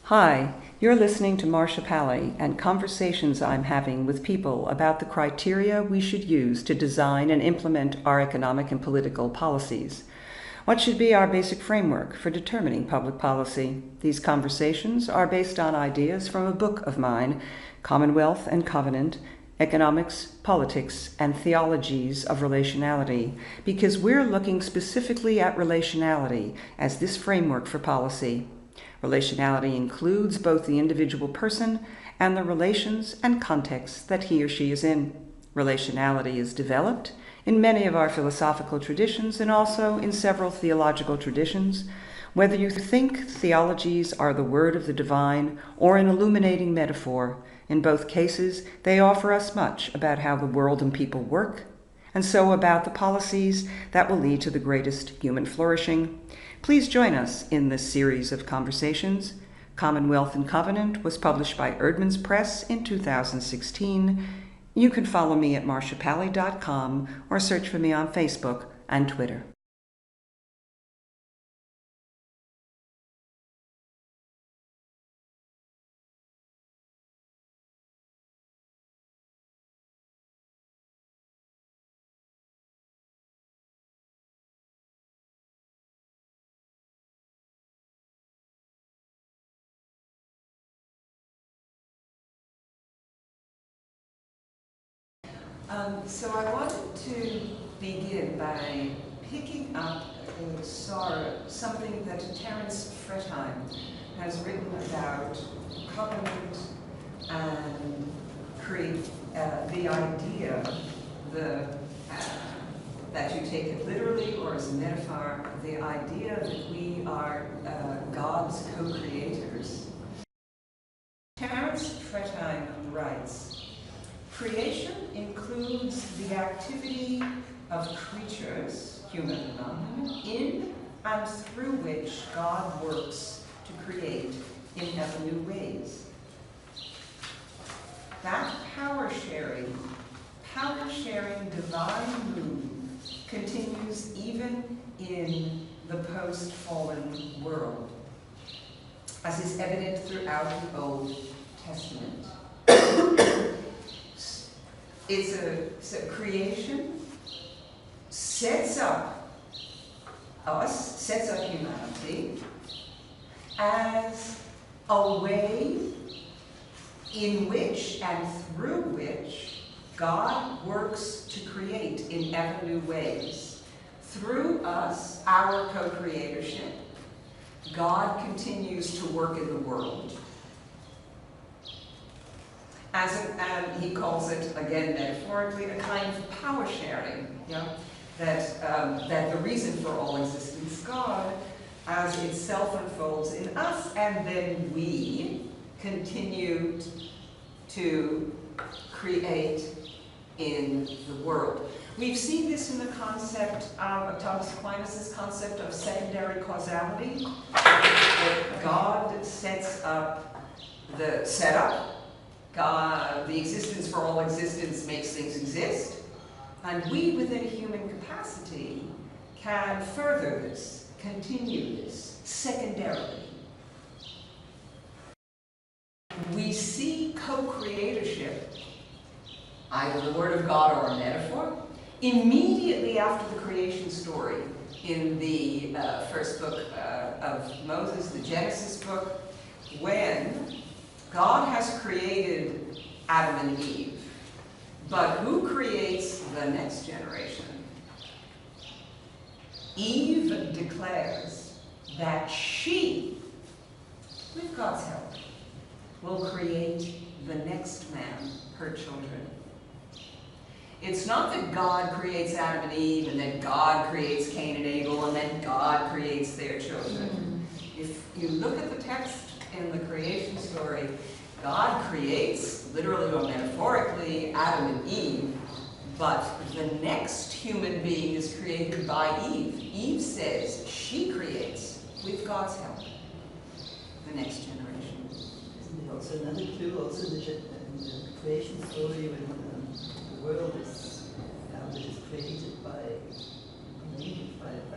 Hi, you're listening to Marcia Pally and conversations I'm having with people about the criteria we should use to design and implement our economic and political policies. What should be our basic framework for determining public policy? These conversations are based on ideas from a book of mine, Commonwealth and Covenant, Economics, Politics, and Theologies of Relationality, because we're looking specifically at relationality as this framework for policy. Relationality includes both the individual person and the relations and contexts that he or she is in. Relationality is developed in many of our philosophical traditions and also in several theological traditions. Whether you think theologies are the word of the divine or an illuminating metaphor, in both cases they offer us much about how the world and people work, and so about the policies that will lead to the greatest human flourishing. Please join us in this series of conversations. Commonwealth and Covenant was published by Erdman's Press in 2016. You can follow me at marciapally.com or search for me on Facebook and Twitter. So I wanted to begin by picking up something that Terence Fretheim has written about covenant and the idea that you take it literally or as a metaphor, the idea that we are God's co-creators. Terence Fretheim writes, "Creation includes the activity of creatures, human and non-human, in and through which God works to create in ever new ways. That power-sharing divine mood continues even in the post-fallen world, as is evident throughout the Old Testament." So creation sets up humanity as a way in which and through which God works to create in ever new ways. Through us, our co-creatorship, God continues to work in the world. And he calls it, again metaphorically, a kind of power sharing, that the reason for all existence, God, as itself unfolds in us, and then we continue to create in the world. We've seen this in the concept of Thomas Aquinas' concept of secondary causality, that God sets up the setup. God, the existence for all existence makes things exist, and we within human capacity can further this, continue this, secondarily. We see co-creatorship, either the word of God or a metaphor, immediately after the creation story in the first book of Moses, the Genesis book, when God has created Adam and Eve, but who creates the next generation? Eve declares that she, with God's help, will create the next man, her children. It's not that God creates Adam and Eve, and then God creates Cain and Abel, and then God creates their children. If you look at the text in the creation story, God creates, literally or metaphorically, Adam and Eve, but the next human being is created by Eve. Eve says she creates, with God's help, the next generation. Isn't there also another clue, also in the creation story, when the world is created by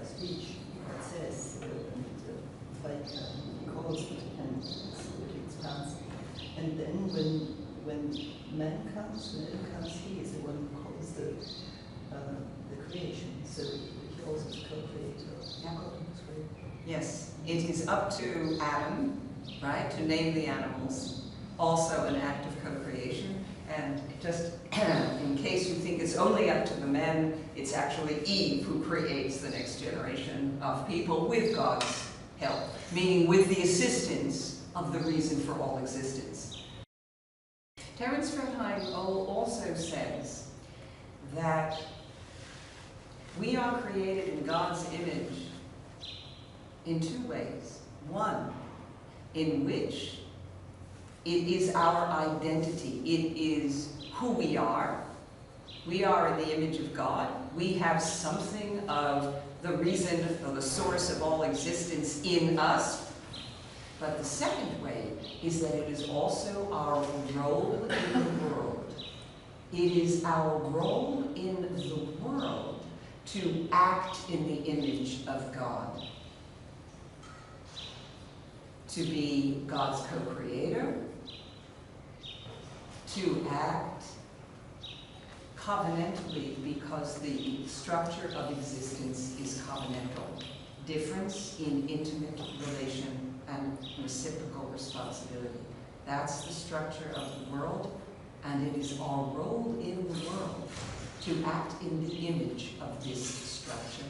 speech, it says, he calls it, and And then when man comes, when Adam comes, he is the one who calls the creation. So he also is co-creator. Yeah. Yes, it is up to Adam, right, to name the animals. Also an act of co-creation. And just in case you think it's only up to the men, it's actually Eve who creates the next generation of people with God's help, meaning with the assistance of the reason for all existence. Terence Fretheim also says that we are created in God's image in two ways. One, in which it is our identity. It is who we are. We are in the image of God. We have something of the reason or the source of all existence in us. But the second way is that it is also our role in the world. It is our role in the world to act in the image of God. To be God's co-creator, to act covenantally because the structure of existence is covenantal. Difference in intimate relation and reciprocal responsibility. That's the structure of the world, and it is our role in the world to act in the image of this structure.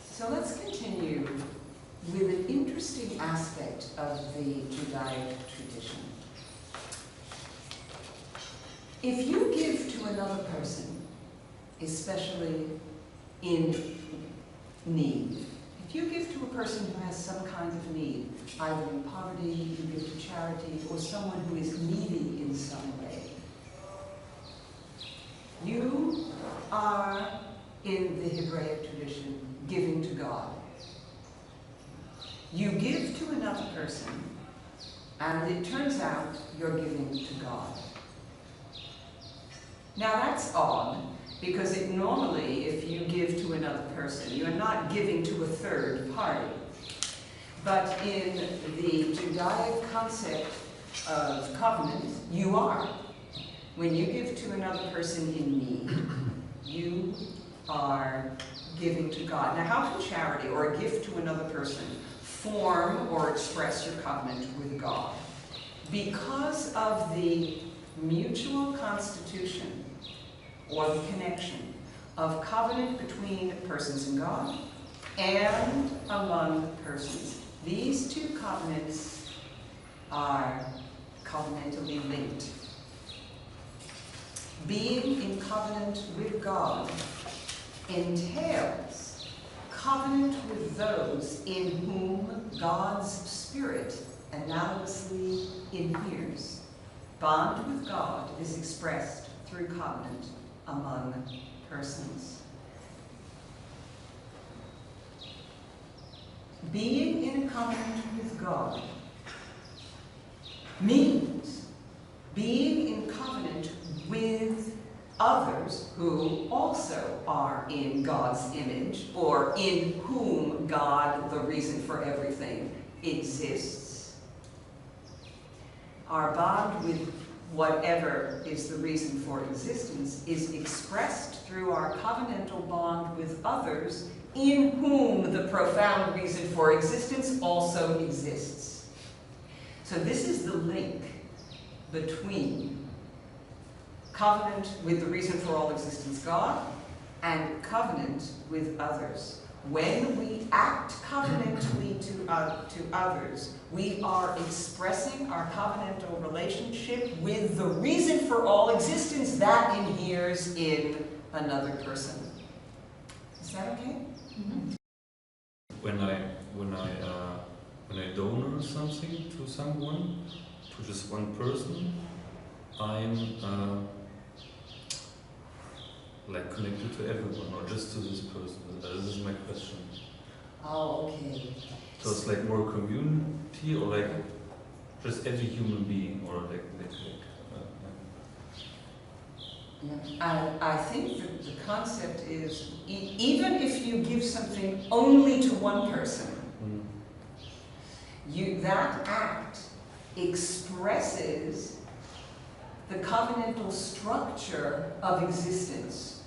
So let's continue with an interesting aspect of the Judaic tradition. If you give to another person, especially in need, if you give to a person who has some kind of need, either in poverty, you give to charity, or someone who is needy in some way, you are, in the Hebraic tradition, giving to God. You give to another person, and it turns out you're giving to God. Now that's odd, because normally, if you give to another person, you're not giving to a third party. But in the Judaic concept of covenant, you are. When you give to another person in need, you are giving to God. Now, how can charity or a gift to another person form or express your covenant with God? Because of the mutual constitution or the connection of covenant between persons and God and among persons. These two covenants are covenantally linked. Being in covenant with God entails covenant with those in whom God's Spirit analogously inheres. Bond with God is expressed through covenant among persons. Being in a covenant with God means being in covenant with others who also are in God's image, or in whom God, the reason for everything, exists. Our bond with whatever is the reason for existence is expressed through our covenantal bond with others in whom the profound reason for existence also exists. So this is the link between covenant with the reason for all existence, God, and covenant with others. When we act covenantally to others, we are expressing our covenantal relationship with the reason for all existence that inheres in another person. Is that okay? Mm-hmm. When I donate something to someone, to just one person, I'm like connected to everyone, or just to this person. This is my question. Oh, okay. So it's like more community, or like just every human being, or I think that the concept is, even if you give something only to one person, That act expresses the covenantal structure of existence.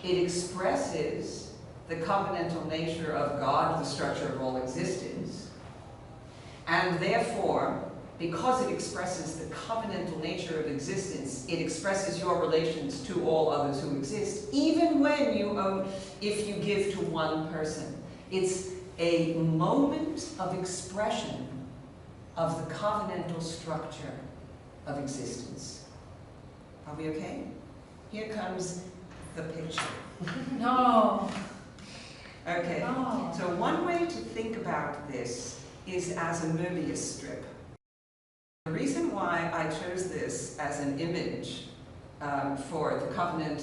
It expresses the covenantal nature of God, the structure of all existence, and therefore, because it expresses the covenantal nature of existence, it expresses your relations to all others who exist, even if you give to one person. It's a moment of expression of the covenantal structure of existence. Are we okay? Here comes the picture. No. Okay, No. so one way to think about this is as a Moebius strip. The reason why I chose this as an image for the covenant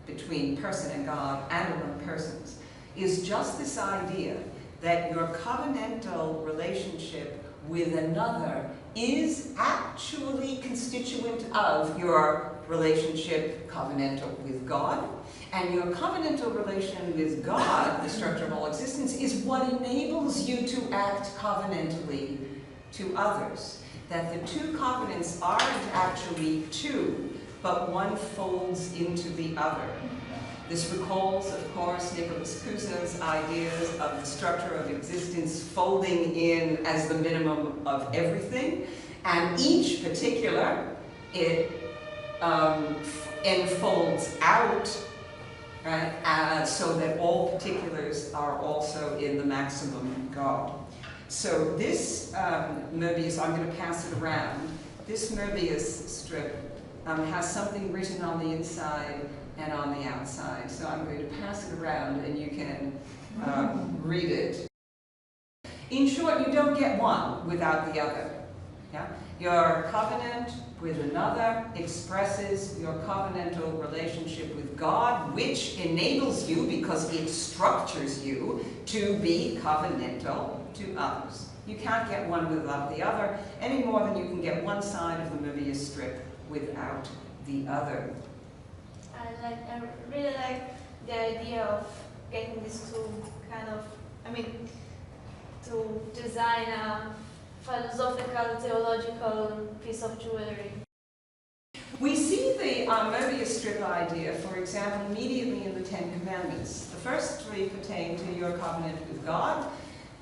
between person and God and among persons is just this idea that your covenantal relationship with another is actually constituent of your relationship covenantal with God. And your covenantal relation with God, the structure of all existence, is what enables you to act covenantally to others. That the two covenants aren't actually two, but one folds into the other. This recalls, of course, Nicholas Cusa's ideas of the structure of existence folding in as the minimum of everything, and each particular, it enfolds out, right, so that all particulars are also in the maximum God. So this Moebius, I'm going to pass it around, this Moebius strip has something written on the inside and on the outside. So I'm going to pass it around and you can read it. In short, you don't get one without the other. Yeah? Your covenant with another expresses your covenantal relationship with God, which enables you, because it structures you, to be covenantal to others. You can't get one without the other, any more than you can get one side of the Moebius strip without the other. I really like the idea of getting these two kind of, to design a philosophical, theological piece of jewelry. We see the Moebius strip idea, for example, immediately in the Ten Commandments. The first three pertain to your covenant with God.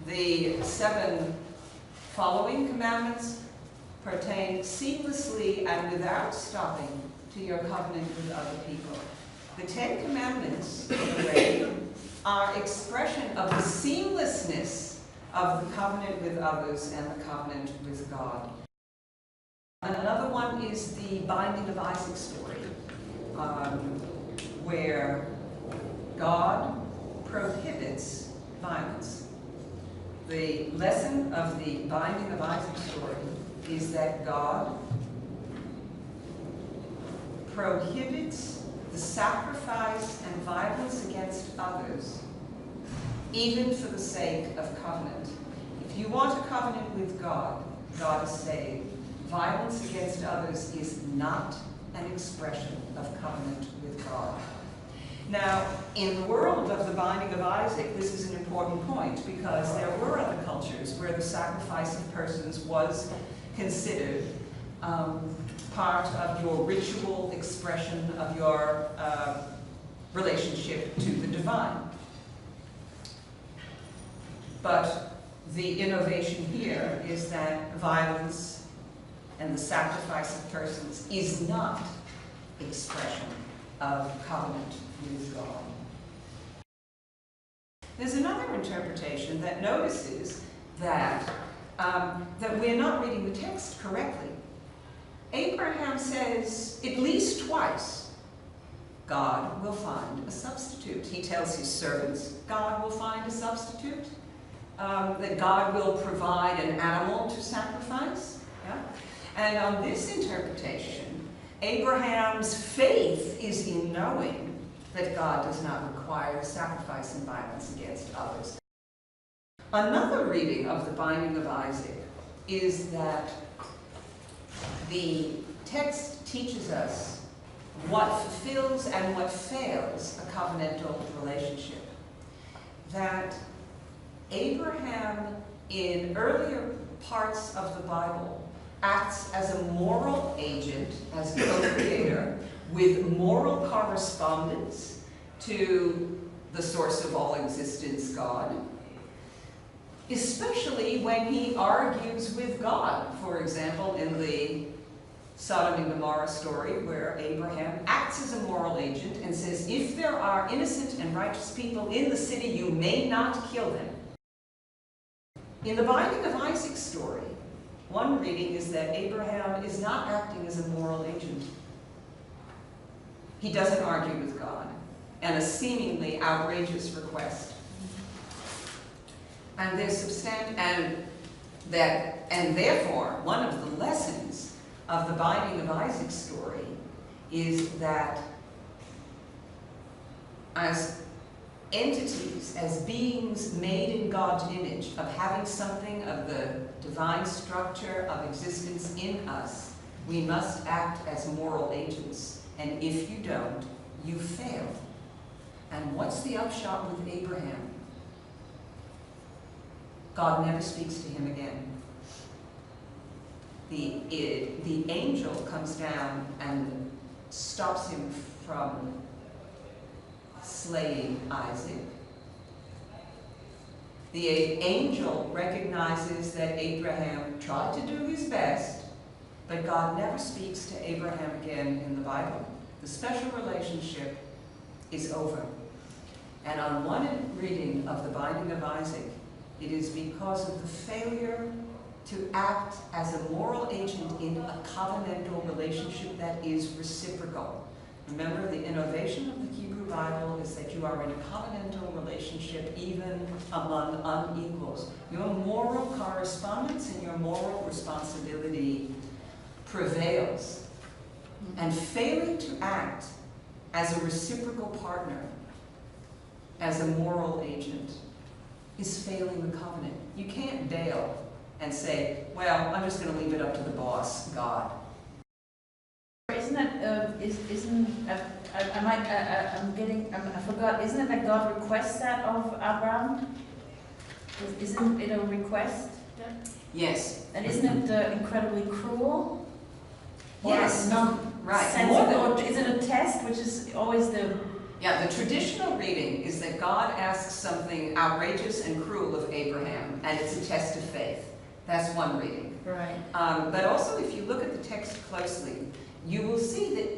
The 7 following commandments pertain seamlessly and without stopping to your covenant with other people. The 10 Commandments, in a way, are expression of the seamlessness of the covenant with others and the covenant with God. And another one is the binding of Isaac story, where God prohibits violence. The lesson of the binding of Isaac story is that God prohibits the sacrifice and violence against others, even for the sake of covenant. If you want a covenant with God, God is saying, violence against others is not an expression of covenant with God. Now, in the world of the binding of Isaac, this is an important point, because there were other cultures where the sacrifice of persons was considered part of your ritual expression of your relationship to the divine. But the innovation here is that violence and the sacrifice of persons is not expression of covenant with God. There's another interpretation that notices that we're not reading the text correctly. Abraham says at least twice, God will find a substitute. He tells his servants, God will find a substitute, that God will provide an animal to sacrifice. Yeah? And on this interpretation, Abraham's faith is in knowing that God does not require sacrifice and violence against others. Another reading of the binding of Isaac is that the text teaches us what fulfills and what fails a covenantal relationship. That Abraham, in earlier parts of the Bible, acts as a moral agent, as co-creator, with moral correspondence to the source of all existence, God, especially when he argues with God. For example, in the Sodom and Gomorrah story, where Abraham acts as a moral agent and says, if there are innocent and righteous people in the city, you may not kill them. In the Binding of Isaac story, one reading is that Abraham is not acting as a moral agent. He doesn't argue with God, and a seemingly outrageous request. And there's and therefore, one of the lessons of the Binding of Isaac story is that as entities, as beings made in God's image, of having something of the divine structure of existence in us, we must act as moral agents. And if you don't, you fail. And what's the upshot with Abraham? God never speaks to him again. The angel comes down and stops him from slaying Isaac. The angel recognizes that Abraham tried to do his best, but God never speaks to Abraham again in the Bible. The special relationship is over. And on one reading of the Binding of Isaac, it is because of the failure to act as a moral agent in a covenantal relationship that is reciprocal. Remember, the innovation of the Hebrew Bible is that you are in a covenantal relationship even among unequals. Your moral correspondence and your moral responsibility prevails. And failing to act as a reciprocal partner, as a moral agent, is failing the covenant. You can't bail and say, well, I'm just going to leave it up to the boss, God. Isn't that, I forgot, isn't it that God requests that of Abraham? Isn't it a request? Yes. And isn't it incredibly cruel? Yes. Not right. sensible, or is it a test, which is always the... Yeah, the traditional reading is that God asks something outrageous and cruel of Abraham, and it's a test of faith. That's one reading. Right. But also, if you look at the text closely, you will see that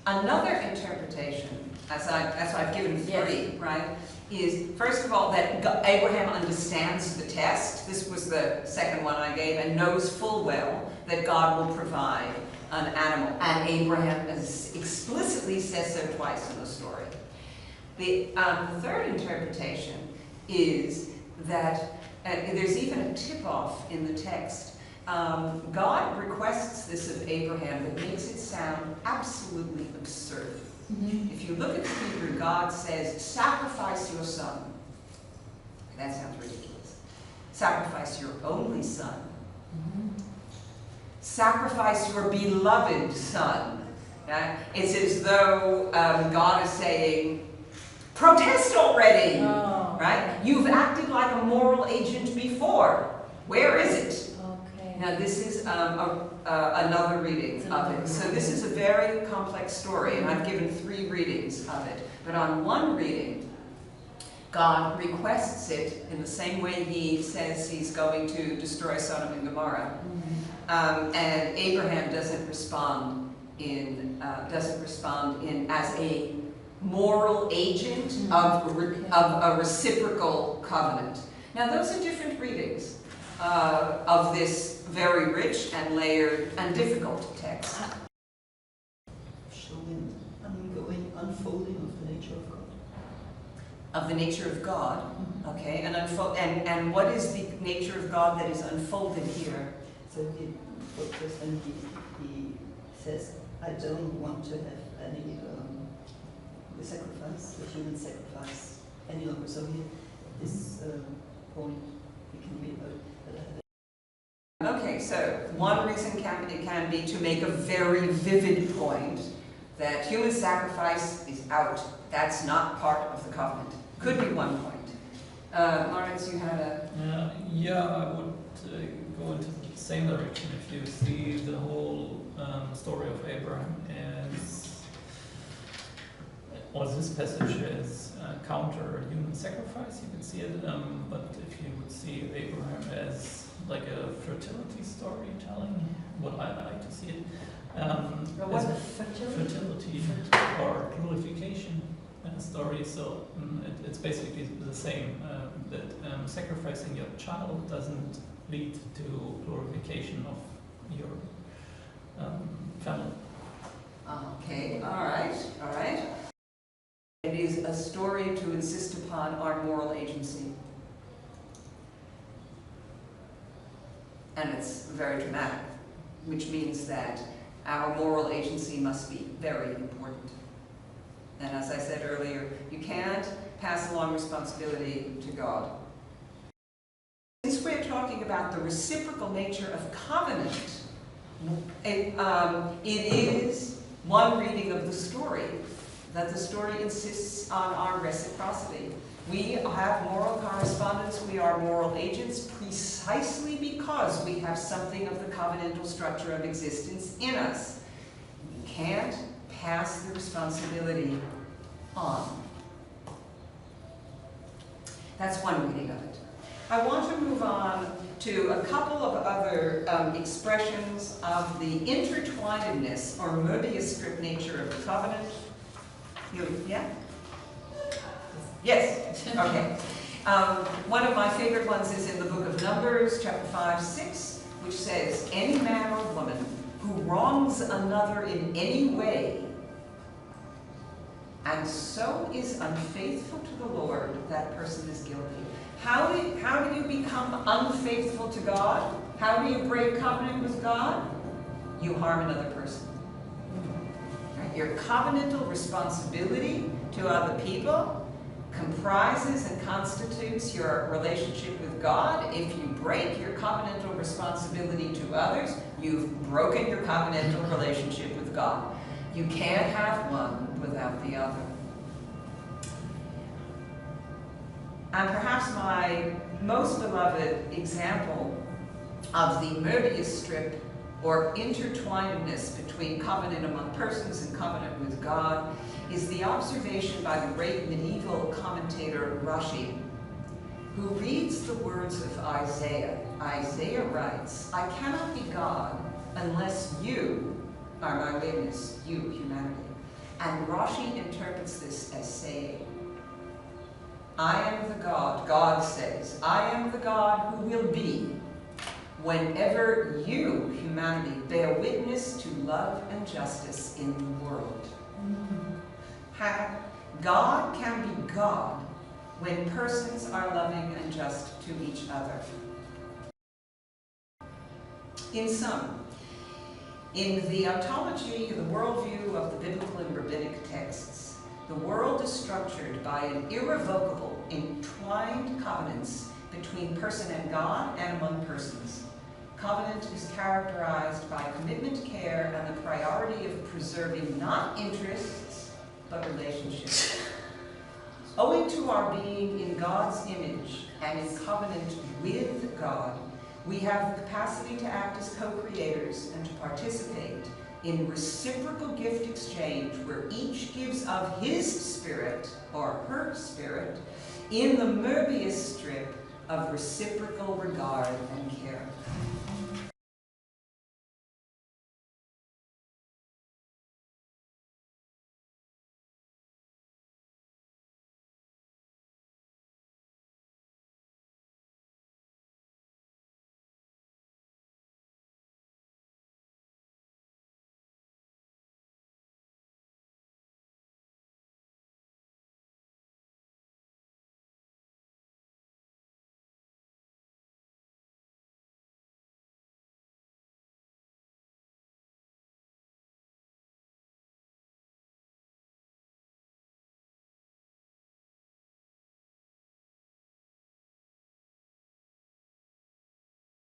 another interpretation, as I've given three, yes, right, is, first of all, that Abraham understands the test. This was the second one I gave, and knows full well that God will provide an animal. And Abraham explicitly says so twice in the story. The third interpretation is that there's even a tip-off in the text. God requests this of Abraham that makes it sound absolutely absurd. Mm-hmm. If you look at the Hebrew, God says, sacrifice your son. That sounds ridiculous. Sacrifice your only son. Mm-hmm. Sacrifice your beloved son. It's as though God is saying, protest already, right? You've acted like a moral agent before. Where is it? Okay. Now this is another reading of it. So this is a very complex story, and I've given 3 readings of it. But on one reading, God requests it in the same way he says he's going to destroy Sodom and Gomorrah. And Abraham doesn't respond in as a moral agent of a reciprocal covenant. Now those are different readings of this very rich and layered and difficult text. Showing ongoing unfolding of the nature of God. Of the nature of God, okay, and what is the nature of God that is unfolded here? So he says, I don't want to have any the sacrifice, the human sacrifice, any longer. So here, this point, we can read about. Okay, so one reason it can be to make a very vivid point that human sacrifice is out. That's not part of the covenant. Could be one point. Lawrence, you had a... Yeah, I would go into the same direction if you see the whole story of Abraham as, or this passage as counter human sacrifice, you could see it, but if you would see Abraham as like a fertility storytelling, what I like to see it, What? as fertility or glorification story. So it's basically the same, that sacrificing your child doesn't lead to glorification of your family. Okay, all right. It is a story to insist upon our moral agency. And it's very dramatic, which means that our moral agency must be very important. And as I said earlier, you can't pass along responsibility to God. Since we're talking about the reciprocal nature of covenant, it is one reading of the story that the story insists on our reciprocity. We have moral correspondence, we are moral agents precisely because we have something of the covenantal structure of existence in us. We can't pass the responsibility on. That's one reading of it. I want to move on to a couple of other expressions of the intertwinedness or Moebius strip nature of the covenant. Yeah? Yes, okay. One of my favorite ones is in the book of Numbers, chapter 5-6, which says, any man or woman who wrongs another in any way and so is unfaithful to the Lord, that person is guilty. How do you become unfaithful to God? How do you break covenant with God? You harm another person. Right? Your covenantal responsibility to other people comprises and constitutes your relationship with God. If you break your covenantal responsibility to others, you've broken your covenantal relationship with God. You can't have one without the other. And perhaps my most beloved example of the Moebius strip or intertwinedness between covenant among persons and covenant with God is the observation by the great medieval commentator Rashi, who reads the words of Isaiah. Isaiah writes, I cannot be God unless you are my witness, you, humanity. And Rashi interprets this as saying, I am the God, God says, I am the God who will be whenever you, humanity, bear witness to love and justice in the world. God can be God when persons are loving and just to each other. In sum, in the ontology, the worldview of the biblical and rabbinic texts, the world is structured by an irrevocable, entwined covenants between person and God and among persons. Covenant is characterized by commitment, care, and the priority of preserving not interests, but relationships. Owing to our being in God's image and in covenant with God, we have the capacity to act as co-creators and to participate in reciprocal gift exchange where each gives of his spirit or her spirit in the Moebius strip of reciprocal regard and care.